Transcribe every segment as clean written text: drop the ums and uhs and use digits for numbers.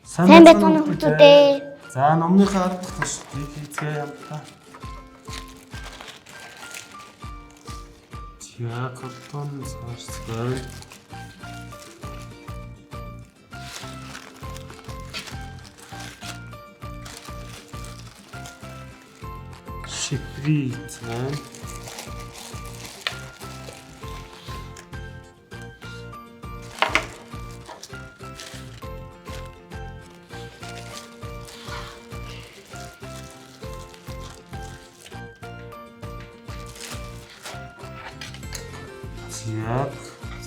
Сайн байцгаана хүүхдүүдээ. За номныхаа арга тушаалыг хийцгээе хамтдаа. За картон сарцгаа. Шиприц. Яг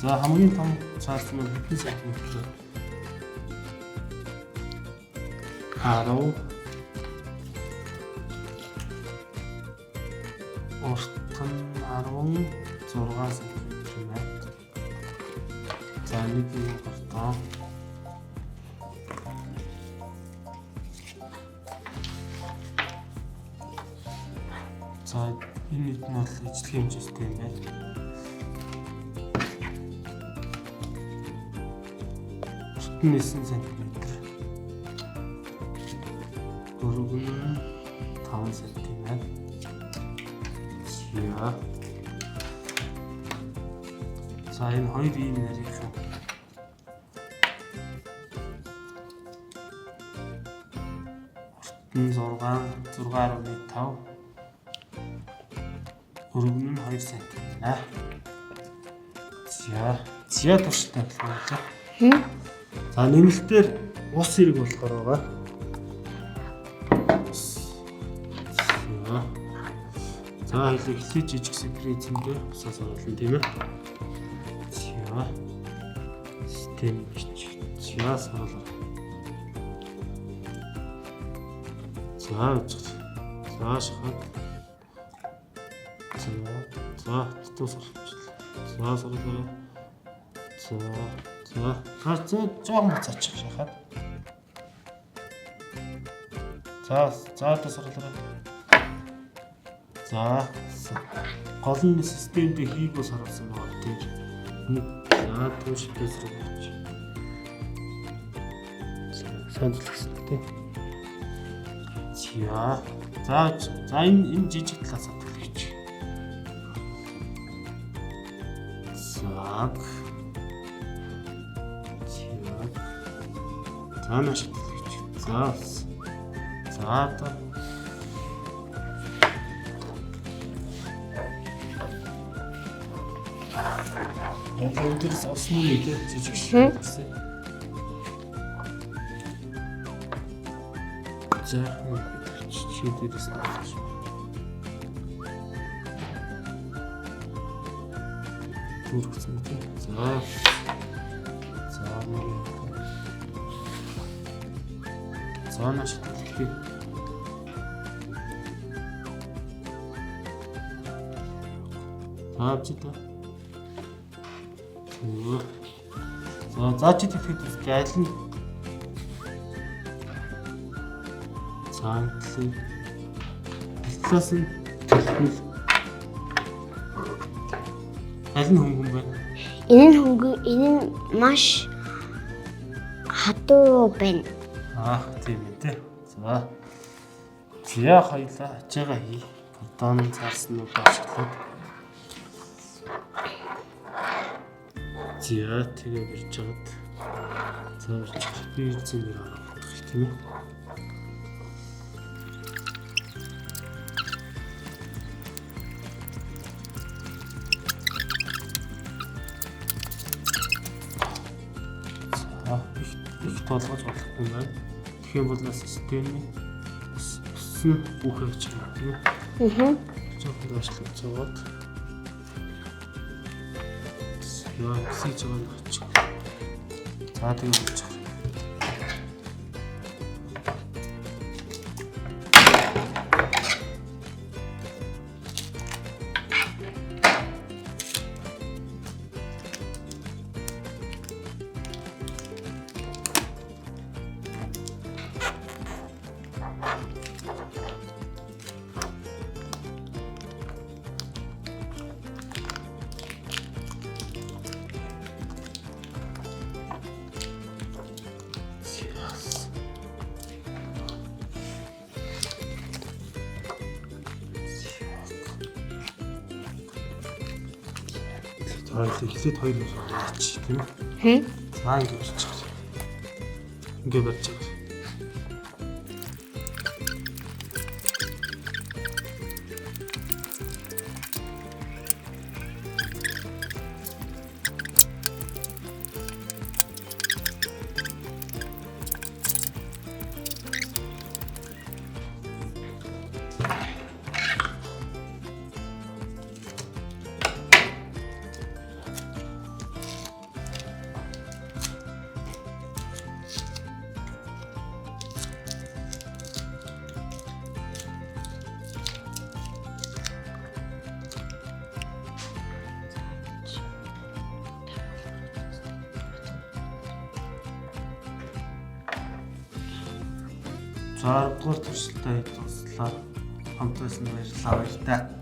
за хамгийн том цаас нь хэдэн сантиметр вэ? 10 уртан 16 сантиметр юм байна. За нэг юм гартаа. За энэ нь бол ижлэх хэмжээтэй юм байна. Нэсэн сантиметр. Дөрвөн 5 сантиметр. Яа. За энэ хоёр ийм нарийнхан. Уртын 6.5. Өргөн нь 2 сантиметр. За туршилттай байна. За нэмэлтээр ус хэрэг болохоор байгаа. За хэлээ эхлээд жижиг секрецэндээ усаас оруулна тийм ээ. За систем бич. За саруулаа. За шахаад. За тутус оруулчихлаа. За саруулаа. За жоохон цаачих шахаад. За тасралаа. За голны системд хийг бас харуулсан байгаа тийм. За түүштэй сэргийж. Сайн зүгсэн тийм. За энэ жижиг талаас төлөж. Таанаш төлөж. За одоо өнөөдрөөс осны нэлээ жижиг шиг гэсэн. За чидэрс тааш. Бүрхсэн тийм. За наш төлөв. Таавчита. За чи тэгэхэд аль нь цаантлын алтлаас нь төлөвлөл аль нь хөнгөн байна? Энэ нь маш хатуу байна. Тийм ээ тий. За хоёлаа ачаага хий. Картон цаарсан нь ашиглаад. Тэгээ бирж жаад. За би ирсэн дээр авах тийм ээ. Их толгойж болохгүй юм байна. Тэгэх юм бол нас системийн өссөн бүх явж байгаа тийм ээ. Жоохон аашлах зовоод. Яа хийж байгаа нь очих. За тэгээ очих. хоёул эхлээд хоёр барьчих тийм үү? За ингэ барьчих. Ингэ барьчих. За 10 дугаар туршилтаа туслаа. Хамт байсан баярлалаа баяр та.